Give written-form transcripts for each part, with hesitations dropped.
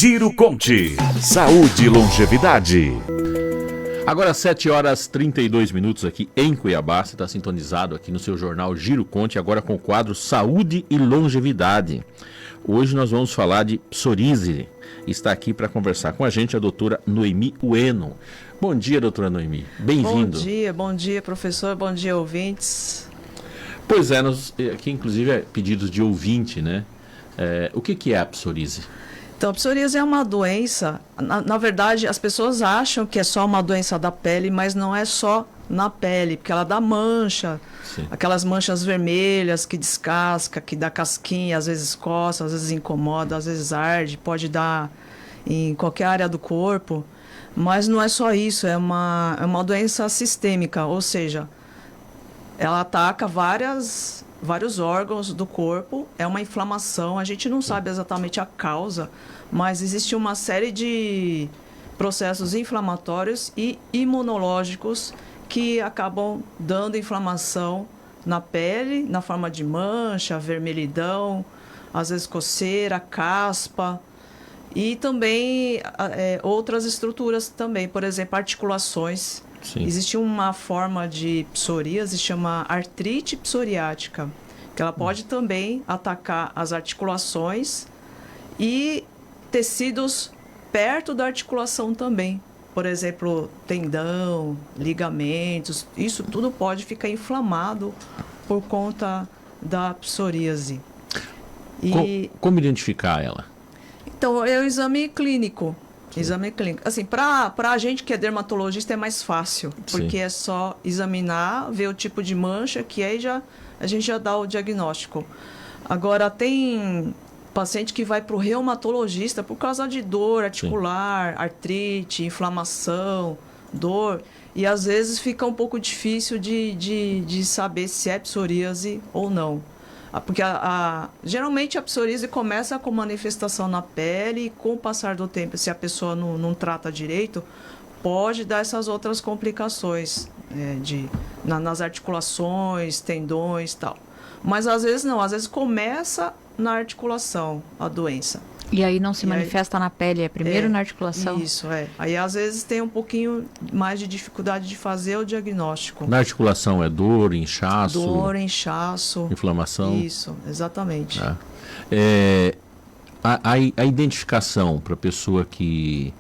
Giro Conte. Saúde e longevidade. Agora 7 horas 32 minutos aqui em Cuiabá. Você está sintonizado aqui no seu jornal Giro Conte, agora com o quadro Saúde e Longevidade. Hoje nós vamos falar de psoríase. Está aqui para conversar com a gente a doutora Noemi Ueno. Bom dia, doutora Noemi. Bem-vindo. Bom dia, professor. Bom dia, ouvintes. Pois é, aqui inclusive é pedidos de ouvinte, né? O que é a psoríase? Então, a psoríase é uma doença, na verdade, as pessoas acham que é só uma doença da pele, mas não é só na pele, porque ela dá mancha, sim, aquelas manchas vermelhas que descasca, que dá casquinha, às vezes coça, às vezes incomoda, às vezes arde, pode dar em qualquer área do corpo, mas não é só isso, é uma doença sistêmica, ou seja, ela ataca vários órgãos do corpo, é uma inflamação, a gente não sabe exatamente a causa, mas existe uma série de processos inflamatórios e imunológicos que acabam dando inflamação na pele, na forma de mancha, vermelhidão, às vezes coceira, caspa, e também outras estruturas também, por exemplo, articulações. Sim. Existe uma forma de psoríase, se chama artrite psoriática, que ela pode também atacar as articulações e tecidos perto da articulação também. Por exemplo, tendão, ligamentos, isso tudo pode ficar inflamado por conta da psoríase. Como identificar ela? Então, é o exame clínico. Exame clínico. Assim, para a gente que é dermatologista é mais fácil, porque sim, é só examinar, ver o tipo de mancha, que aí a gente já dá o diagnóstico. Agora, tem paciente que vai para o reumatologista por causa de dor articular, sim, artrite, inflamação, dor, e às vezes fica um pouco difícil de saber se é psoríase ou não. Porque geralmente a psoríase começa com manifestação na pele e com o passar do tempo, se a pessoa não trata direito, pode dar essas outras complicações nas articulações, tendões e tal. Mas às vezes não, às vezes começa na articulação a doença. E aí não se manifesta na pele, é primeiro na articulação? Isso, Aí às vezes tem um pouquinho mais de dificuldade de fazer o diagnóstico. Na articulação é dor, inchaço? Dor, inchaço. Inflamação? Isso, exatamente. A identificação para a pessoa que...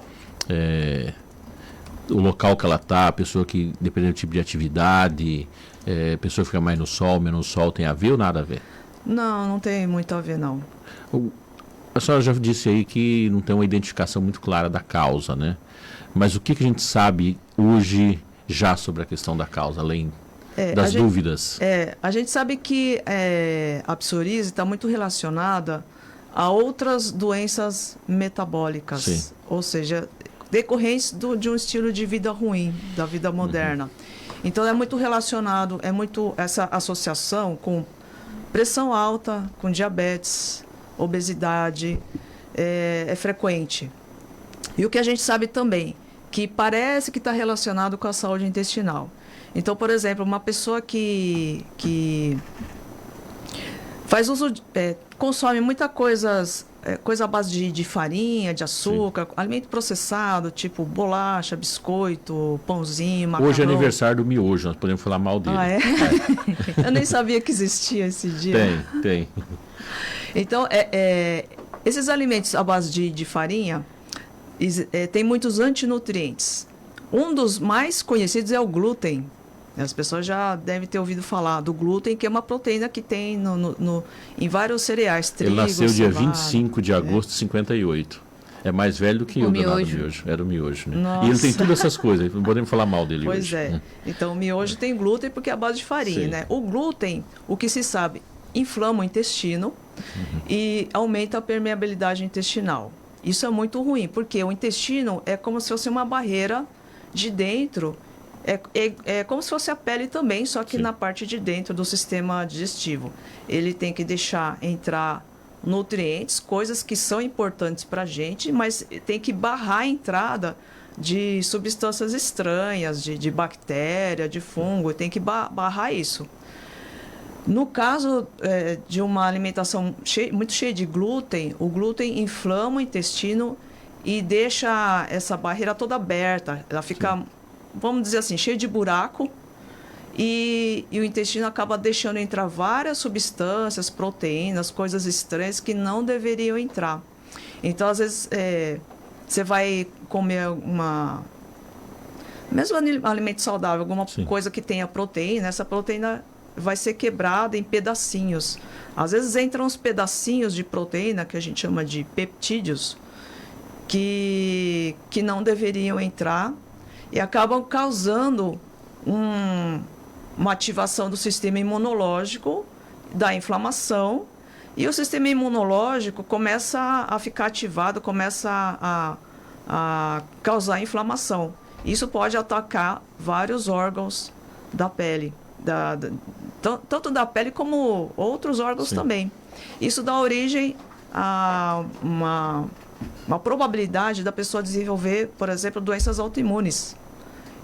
o local que ela está, a pessoa que, dependendo do tipo de atividade, a pessoa fica mais no sol, menos no sol, tem a ver ou nada a ver? Não tem muito a ver, não. A senhora já disse aí que não tem uma identificação muito clara da causa, né? Mas o que a gente sabe hoje já sobre a questão da causa, além das dúvidas? A gente sabe que a psoríase está muito relacionada a outras doenças metabólicas, sim, ou seja, decorrentes de um estilo de vida ruim, da vida moderna. Uhum. Então é muito relacionado, essa associação com pressão alta, com diabetes, obesidade, é frequente. E o que a gente sabe também, que parece que está relacionado com a saúde intestinal. Então, por exemplo, uma pessoa que faz uso, consome muita coisa à base de farinha, de açúcar, sim, alimento processado, tipo bolacha, biscoito, pãozinho, macarrão. Hoje é aniversário do miojo, nós podemos falar mal dele. Ah, é? Eu nem sabia que existia esse dia. Tem. Então, esses alimentos à base de farinha tem muitos antinutrientes. Um dos mais conhecidos é o glúten. As pessoas já devem ter ouvido falar do glúten, que é uma proteína que tem em vários cereais. Trigo, ele nasceu dia cevada, 25 de agosto de 58. É mais velho do que o miojo. Era o miojo, né? Nossa. E ele tem todas essas coisas, não podemos falar mal dele pois hoje. Pois é. Então, o miojo tem glúten porque é a base de farinha, né? O glúten, o que se sabe, inflama o intestino, uhum, e aumenta a permeabilidade intestinal. Isso é muito ruim, porque o intestino é como se fosse uma barreira de dentro, é como se fosse a pele também, só que sim, na parte de dentro do sistema digestivo. Ele tem que deixar entrar nutrientes, coisas que são importantes para a gente, mas tem que barrar a entrada de substâncias estranhas, de bactéria, de fungo, tem que barrar isso. No caso de uma alimentação muito cheia de glúten, o glúten inflama o intestino e deixa essa barreira toda aberta. Ela fica, vamos dizer assim, cheia de buraco. E o intestino acaba deixando entrar várias substâncias, proteínas, coisas estranhas que não deveriam entrar. Então, às vezes, você vai comer mesmo alimento saudável, alguma coisa que tenha proteína, essa proteína vai ser quebrada em pedacinhos. Às vezes entram uns pedacinhos de proteína, que a gente chama de peptídeos, que não deveriam entrar e acabam causando uma ativação do sistema imunológico, da inflamação, e o sistema imunológico começa a ficar ativado, começa a causar inflamação. Isso pode atacar vários órgãos da pele, tanto da pele como outros órgãos também. Isso dá origem a uma probabilidade da pessoa desenvolver, por exemplo, doenças autoimunes.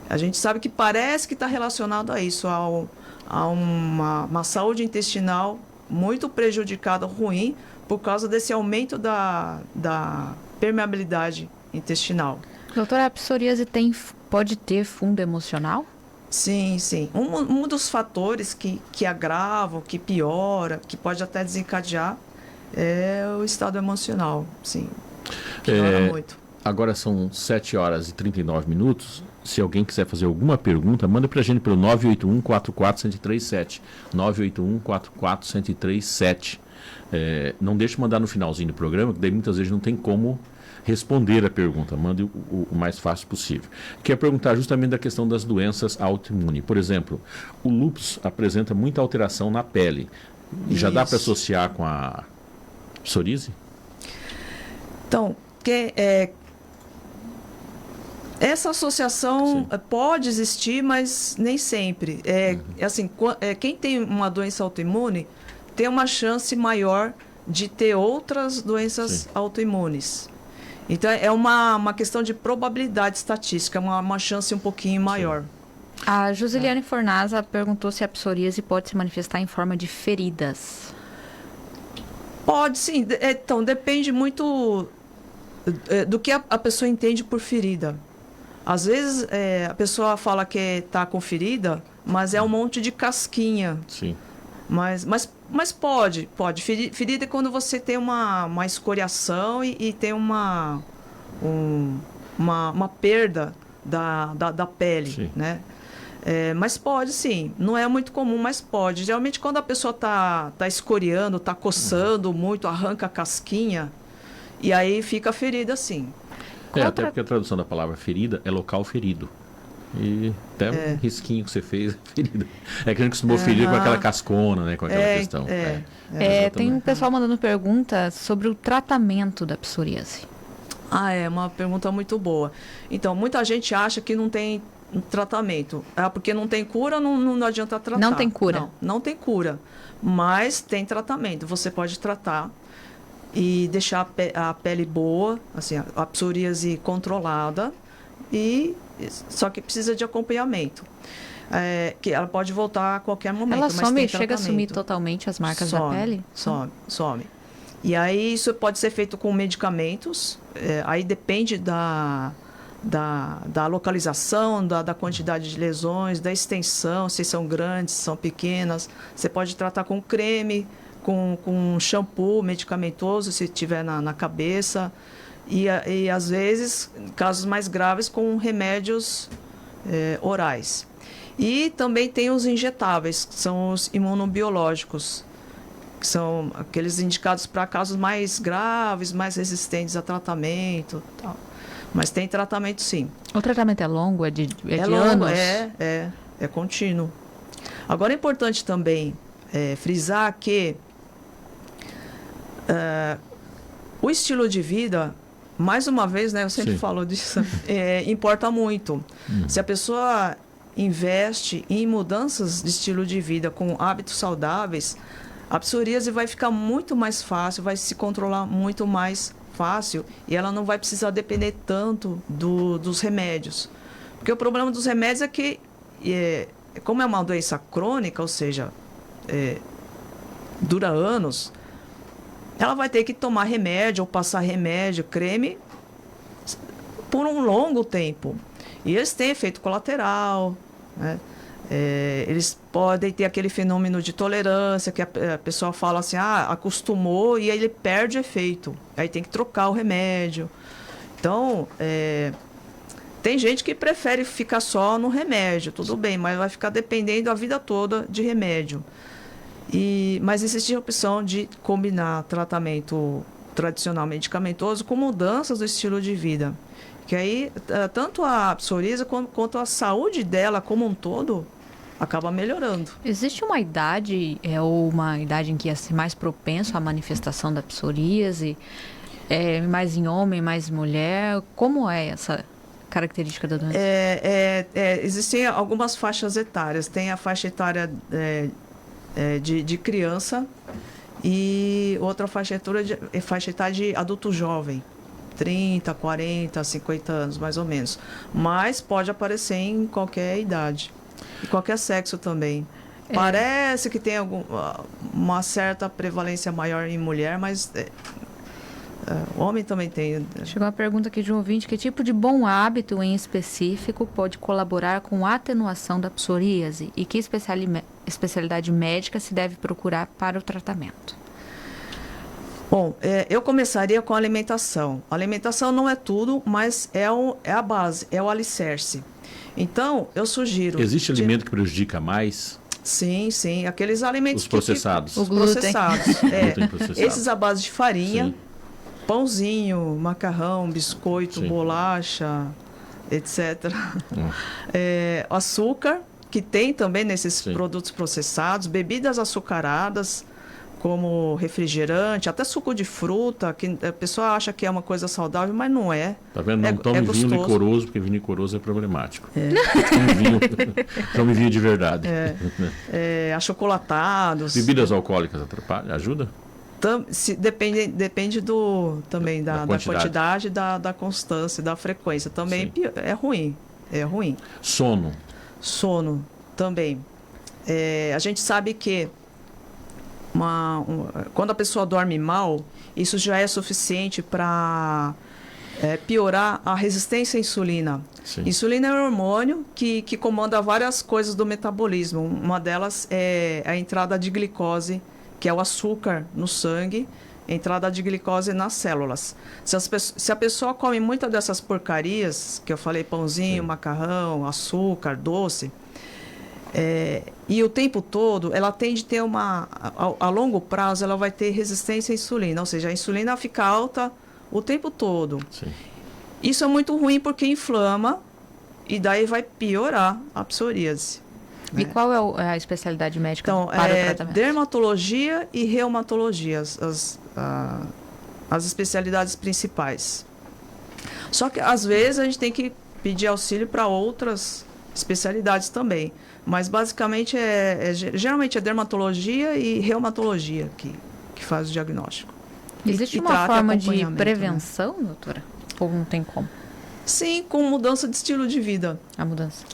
A gente sabe que parece que está relacionado a isso, a uma saúde intestinal muito prejudicada, ruim, por causa desse aumento da permeabilidade intestinal. Doutora, a psoríase pode ter fundo emocional? Sim, sim. Um dos fatores que agravam, que piora, que pode até desencadear, é o estado emocional, sim. Piora muito. Agora são 7 horas e 39 minutos. Se alguém quiser fazer alguma pergunta, manda para a gente pelo 981-44-1037. 981-44-1037. Não deixe de mandar no finalzinho do programa, que daí muitas vezes não tem como responder a pergunta. Mande o mais fácil possível. Quer perguntar justamente da questão das doenças autoimunes. Por exemplo, o lúpus apresenta muita alteração na pele. Já dá para associar com a psoríase? Então, essa associação pode existir, mas nem sempre. Assim, quem tem uma doença autoimune tem uma chance maior de ter outras doenças autoimunes. Então, é uma questão de probabilidade estatística, uma chance um pouquinho maior. A Joseliane Fornaza perguntou se a psoríase pode se manifestar em forma de feridas. Pode, sim. Então, depende muito do que a pessoa entende por ferida. Às vezes, a pessoa fala que está com ferida, mas é um monte de casquinha. Sim. Mas pode. Ferida é quando você tem uma escoriação e tem uma perda da pele, né? Mas pode, sim. Não é muito comum, mas pode. Geralmente, quando a pessoa está escoriando, está coçando muito, arranca a casquinha, e aí fica ferida, sim. Até porque a tradução da palavra ferida é local ferido. E até um risquinho que você fez é ferida. É que a gente costumou ferir com aquela cascona, né? Com aquela questão. Tem um pessoal mandando perguntas sobre o tratamento da psoríase. É uma pergunta muito boa. Então, muita gente acha que não tem tratamento. Porque não tem cura, não adianta tratar. Não tem cura? Não tem cura. Mas tem tratamento. Você pode tratar e deixar a pele boa, assim, a psoríase controlada, só que precisa de acompanhamento. Que ela pode voltar a qualquer momento. Ela chega a sumir totalmente as marcas da pele? Some. E aí isso pode ser feito com medicamentos, aí depende da localização, da quantidade de lesões, da extensão, se são grandes, se são pequenas. Você pode tratar com creme, com shampoo medicamentoso, se tiver na cabeça. E às vezes, casos mais graves, com remédios orais. E também tem os injetáveis, que são os imunobiológicos, que são aqueles indicados para casos mais graves, mais resistentes a tratamento, tal. Mas tem tratamento, sim. O tratamento é longo? É de longo, anos? É contínuo. Agora é importante também frisar que o estilo de vida, mais uma vez, né, eu sempre falo disso, importa muito. Se a pessoa investe em mudanças de estilo de vida com hábitos saudáveis, a psoríase vai ficar muito mais fácil, vai se controlar muito mais fácil e ela não vai precisar depender tanto dos remédios. Porque o problema dos remédios é que, como é uma doença crônica, ou seja, dura anos, ela vai ter que tomar remédio ou passar remédio, creme, por um longo tempo. E eles têm efeito colateral, né? Eles podem ter aquele fenômeno de tolerância, que a pessoa fala assim, acostumou e aí ele perde efeito. Aí tem que trocar o remédio. Então, tem gente que prefere ficar só no remédio, tudo bem, mas vai ficar dependendo a vida toda de remédio. Mas existe a opção de combinar tratamento tradicional medicamentoso com mudanças do estilo de vida. Que aí, tanto a psoríase quanto a saúde dela como um todo acaba melhorando. Existe uma idade, ou uma idade em que é mais propenso à manifestação da psoríase? Mais em homem, mais em mulher? Como é essa característica da doença? Existem algumas faixas etárias. Tem a faixa etária de criança e outra faixa etária de adulto jovem. 30, 40, 50 anos, mais ou menos. Mas pode aparecer em qualquer idade. E qualquer sexo também. Parece que tem uma certa prevalência maior em mulher, mas homem também tem. Chegou uma pergunta aqui de um ouvinte: que tipo de bom hábito em específico pode colaborar com a atenuação da psoríase? E que especialidade médica se deve procurar para o tratamento? Bom, eu começaria com a alimentação. A alimentação não é tudo, mas é a base, é o alicerce. Então, eu sugiro... Existe alimento que prejudica mais? Sim. Aqueles alimentos... Os processados. Os processados. Glúten processado. Esses à base de farinha, Sim. Pãozinho, macarrão, biscoito, Sim. bolacha, etc. Açúcar, que tem também nesses Sim. produtos processados, bebidas açucaradas, como refrigerante, até suco de fruta, que a pessoa acha que é uma coisa saudável, mas não é. Tá vendo? Não tome vinho gostoso. licoroso, porque vinho licoroso é problemático. Tome vinho de verdade. Achocolatados. Bebidas alcoólicas atrapalham? Ajuda? Depende também da quantidade, da constância, da frequência. Também é ruim. Sono também. A gente sabe que quando a pessoa dorme mal, isso já é suficiente para piorar a resistência à insulina. Sim. Insulina é um hormônio que comanda várias coisas do metabolismo. Uma delas é a entrada de glicose, que é o açúcar no sangue, entrada de glicose nas células. Se a pessoa come muitas dessas porcarias, que eu falei, pãozinho, macarrão, açúcar, doce... e o tempo todo, ela tende a ter a longo prazo, ela vai ter resistência à insulina, ou seja, a insulina fica alta o tempo todo. Sim. Isso é muito ruim porque inflama e daí vai piorar a psoríase. E qual é a especialidade médica para o tratamento? Dermatologia e reumatologia, as especialidades principais. Só que, às vezes, a gente tem que pedir auxílio para outras especialidades também. Mas, basicamente, geralmente é dermatologia e reumatologia que faz o diagnóstico. Existe uma forma de prevenção, doutora? Ou não tem como? Sim, com mudança de estilo de vida. A mudança.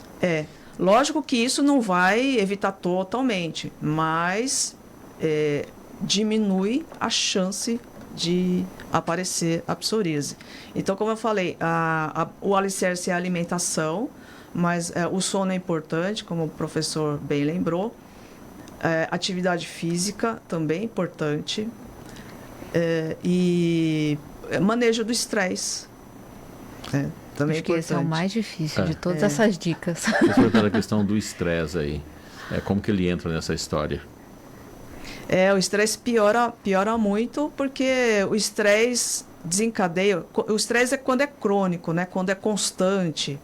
Lógico que isso não vai evitar totalmente, mas diminui a chance de aparecer a psoríase. Então, como eu falei, o alicerce é a alimentação, mas o sono é importante, como o professor bem lembrou. Atividade física também é importante. E manejo do estresse. Também acho que esse é o mais difícil de todas essas dicas. A questão do estresse aí. Como que ele entra nessa história? O estresse piora muito, porque o estresse desencadeia... O estresse é quando é crônico, né? Quando é constante.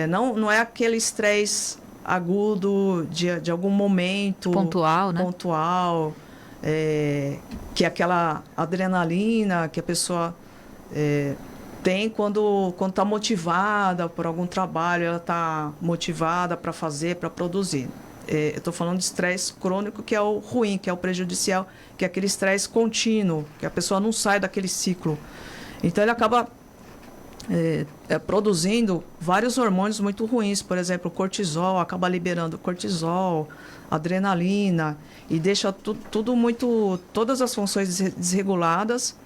Não é aquele estresse agudo de algum momento... Pontual, né? Pontual. Que é aquela adrenalina que a pessoa tem quando está motivada por algum trabalho, ela está motivada para fazer, para produzir. Eu estou falando de estresse crônico, que é o ruim, que é o prejudicial, que é aquele estresse contínuo, que a pessoa não sai daquele ciclo. Então, ele acaba produzindo vários hormônios muito ruins. Por exemplo, o cortisol, acaba liberando cortisol, adrenalina, e deixa tudo muito... Todas as funções desreguladas,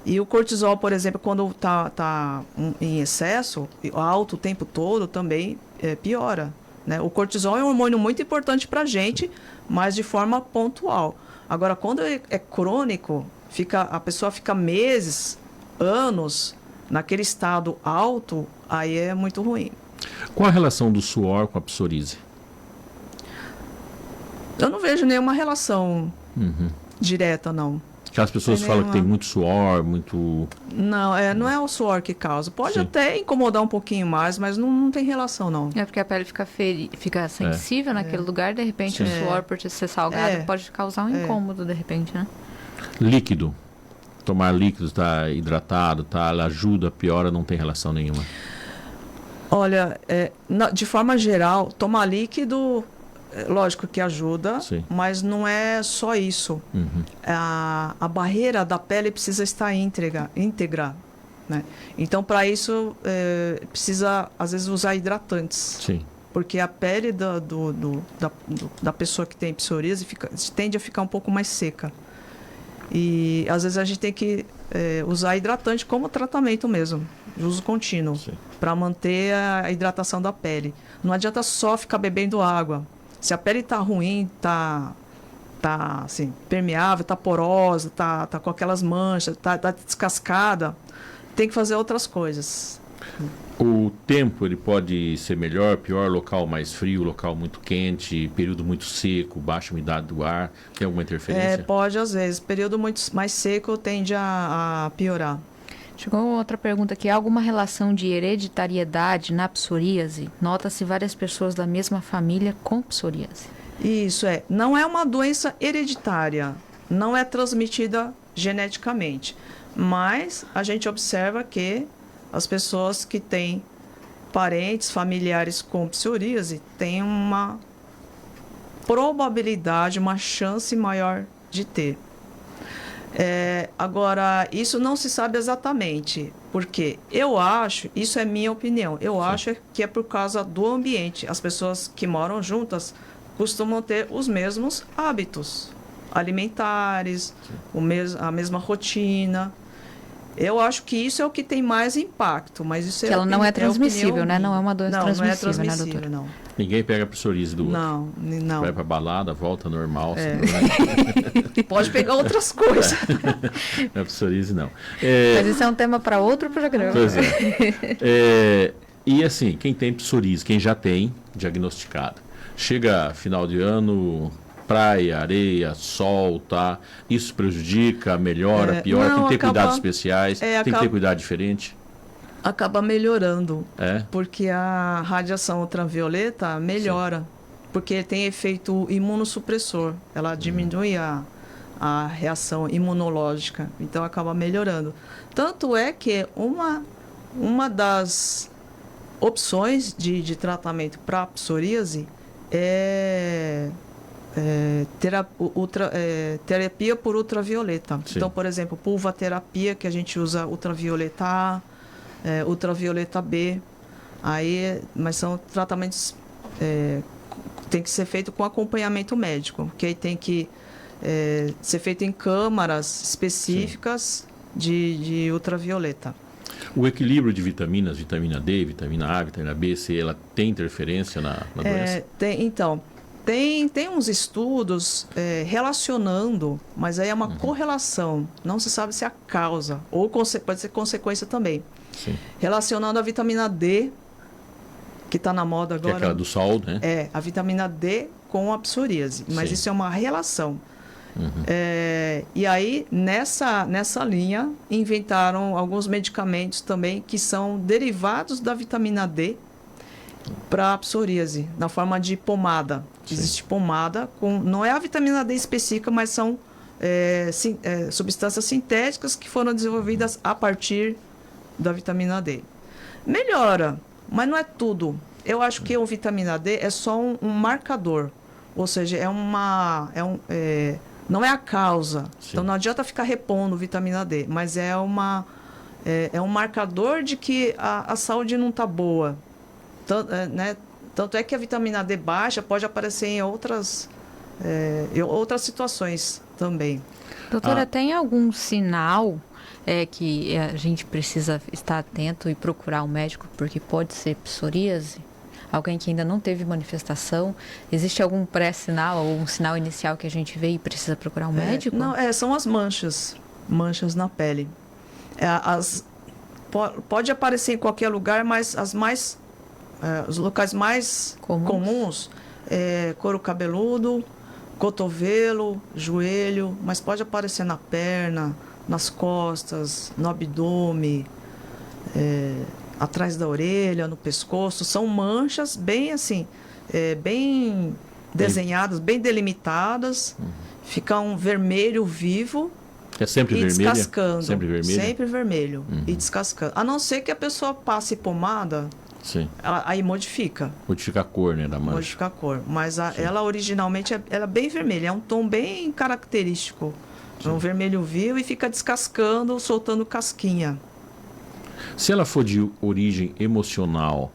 E o cortisol, por exemplo, quando tá em excesso, alto o tempo todo, também piora. Né? O cortisol é um hormônio muito importante para a gente, mas de forma pontual. Agora, quando é crônico, a pessoa fica meses, anos, naquele estado alto, aí é muito ruim. Qual a relação do suor com a psoríase? Eu não vejo nenhuma relação direta, não. Aquelas pessoas falam que tem muito suor, muito... Não, não é o suor que causa. Pode até incomodar um pouquinho mais, mas não tem relação, não. É porque a pele fica sensível naquele lugar, de repente o suor, por ser salgado, pode causar um incômodo, de repente, né? Líquido. Tomar líquido, tá hidratado, ela ajuda, piora, não tem relação nenhuma. Olha, de forma geral, tomar líquido... Lógico que ajuda, mas não é só isso. A barreira da pele precisa estar íntegra, né? Então, para isso, precisa, às vezes, usar hidratantes. Sim. Porque a pele da pessoa que tem psoríase tende a ficar um pouco mais seca. E, às vezes, a gente tem que usar hidratante como tratamento mesmo, de uso contínuo, para manter a hidratação da pele. Não adianta só ficar bebendo água. Se a pele está ruim, tá assim, permeável, está porosa, tá com aquelas manchas, tá descascada, tem que fazer outras coisas. O tempo ele pode ser melhor, pior, local mais frio, local muito quente, período muito seco, baixa umidade do ar, tem alguma interferência? Pode às vezes. Período muito mais seco tende a piorar. Chegou outra pergunta aqui. Há alguma relação de hereditariedade na psoríase? Nota-se várias pessoas da mesma família com psoríase. Isso não é uma doença hereditária, não é transmitida geneticamente, mas a gente observa que as pessoas que têm parentes, familiares com psoríase têm uma probabilidade, uma chance maior de ter. Agora, isso não se sabe exatamente, porque eu acho, isso é minha opinião, acho que é por causa do ambiente. As pessoas que moram juntas costumam ter os mesmos hábitos alimentares, a mesma rotina. Eu acho que isso é o que tem mais impacto, mas isso que ela não é transmissível, né? Não é uma doença transmissível, não é transmissível, né, doutora? não. Ninguém pega psoríase do outro. Não. Vai pra balada, volta normal. Pode pegar outras coisas. Não é psoríase, não. Mas isso é um tema para outro programa. Pois é. E assim, quem tem psoríase, quem já tem diagnosticado, chega final de ano, praia, areia, sol, tá? Isso prejudica, melhora, piora? Tem que ter cuidados especiais? Tem que ter cuidado diferente? Acaba melhorando, porque a radiação ultravioleta melhora, porque tem efeito imunossupressor, ela diminui a reação imunológica, então acaba melhorando. Tanto é que uma das opções de tratamento para psoríase é terapia por ultravioleta. Sim. Então, por exemplo, pulvaterapia, que a gente usa ultravioleta A, ultravioleta B, mas são tratamentos tem que ser feito com acompanhamento médico, que aí tem que ser feito em câmaras específicas de ultravioleta. O equilíbrio de vitaminas, vitamina D, vitamina A, vitamina B, C, ela tem interferência na doença? Tem uns estudos relacionando, mas aí é uma correlação, não se sabe se é a causa, ou pode ser consequência também. Sim. Relacionando a vitamina D, que está na moda agora. Que é aquela do sol, né? A vitamina D com a psoríase, mas isso é uma relação. E aí, nessa linha, inventaram alguns medicamentos também que são derivados da vitamina D para a psoríase, na forma de pomada. Sim. Existe pomada não é a vitamina D específica, mas são substâncias sintéticas que foram desenvolvidas a partir da vitamina D. Melhora, mas não é tudo. Eu acho que a vitamina D é só um marcador, ou seja, não é a causa. Sim. Então não adianta ficar repondo vitamina D, mas é um marcador de que a saúde não está boa. Tanto é que a vitamina D baixa pode aparecer em outras situações também. Doutora, tem algum sinal é que a gente precisa estar atento e procurar um médico porque pode ser psoríase? Alguém que ainda não teve manifestação, existe algum pré-sinal ou um sinal inicial que a gente vê e precisa procurar um médico? Não, são as manchas na pele. Pode aparecer em qualquer lugar, mas os locais mais comuns couro cabeludo, cotovelo, joelho, mas pode aparecer na perna, nas costas, no abdômen, atrás da orelha, no pescoço. São manchas bem assim, bem desenhadas, bem delimitadas. Fica um vermelho vivo. É sempre e vermelho? Descascando. Sempre vermelho? Sempre vermelho. E descascando. A não ser que a pessoa passe pomada, Sim. aí modifica. Modifica a cor, né, da mancha. Modifica a cor. Mas ela originalmente ela é bem vermelha. É um tom bem característico. É um vermelho vivo e fica descascando, soltando casquinha. Se ela for de origem emocional,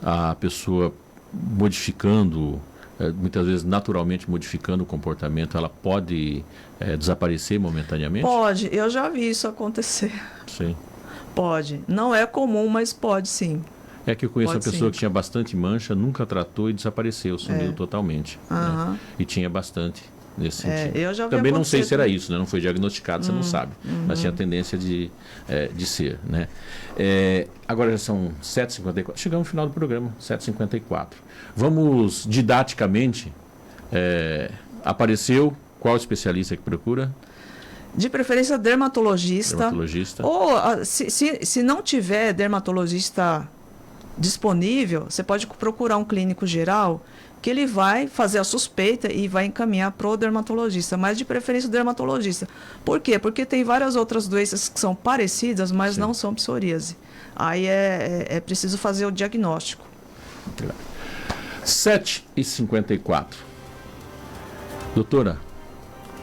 a pessoa modificando, muitas vezes naturalmente modificando o comportamento, ela pode desaparecer momentaneamente? Pode, eu já vi isso acontecer. Sim. Pode. Não é comum, mas pode sim. É que eu conheço Pode uma pessoa sim. que tinha bastante mancha, nunca tratou e desapareceu, sumiu totalmente. Né? E tinha bastante nesse sentido. Eu já vi Também não sei acontecer se era também. isso, né? Não foi diagnosticado, você não sabe. Mas tinha tendência de ser, né? Agora já são 7h54. Chegamos no final do programa, 7h54. Vamos didaticamente. Apareceu, qual especialista que procura? De preferência, dermatologista. Dermatologista. Ou, se não tiver dermatologista disponível, você pode procurar um clínico geral, que ele vai fazer a suspeita e vai encaminhar para o dermatologista, mas de preferência o dermatologista. Por quê? Porque tem várias outras doenças que são parecidas, mas Sim. não são psoríase. Aí é preciso fazer o diagnóstico. 7h54. Doutora,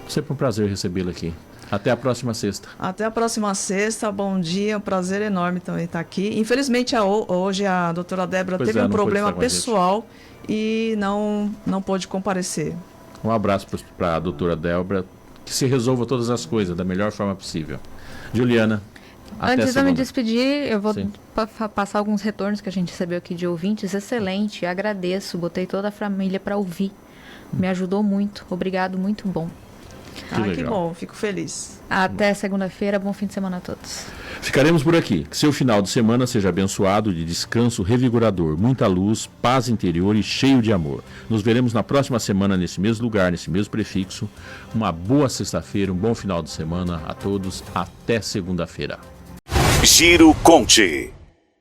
sempre um prazer recebê-la aqui. Até a próxima sexta. Até a próxima sexta, bom dia, um prazer enorme também estar aqui. Infelizmente, hoje a doutora Débora Pois teve um não pôde problema estar com a gente. pessoal e não pôde comparecer. Um abraço para a doutora Débora, que se resolva todas as coisas da melhor forma possível. Juliana, até Antes de eu me segunda. despedir, eu vou Sim. passar alguns retornos que a gente recebeu aqui de ouvintes. Excelente, agradeço, botei toda a família para ouvir. Me ajudou muito, obrigado, muito bom. Que legal. bom, fico feliz. Até segunda-feira, bom fim de semana a todos. Ficaremos por aqui. Que seu final de semana seja abençoado de descanso revigorador, muita luz, paz interior e cheio de amor. Nos veremos na próxima semana nesse mesmo lugar, nesse mesmo prefixo. Uma boa sexta-feira, um bom final de semana a todos. Até segunda-feira. Giro Conte.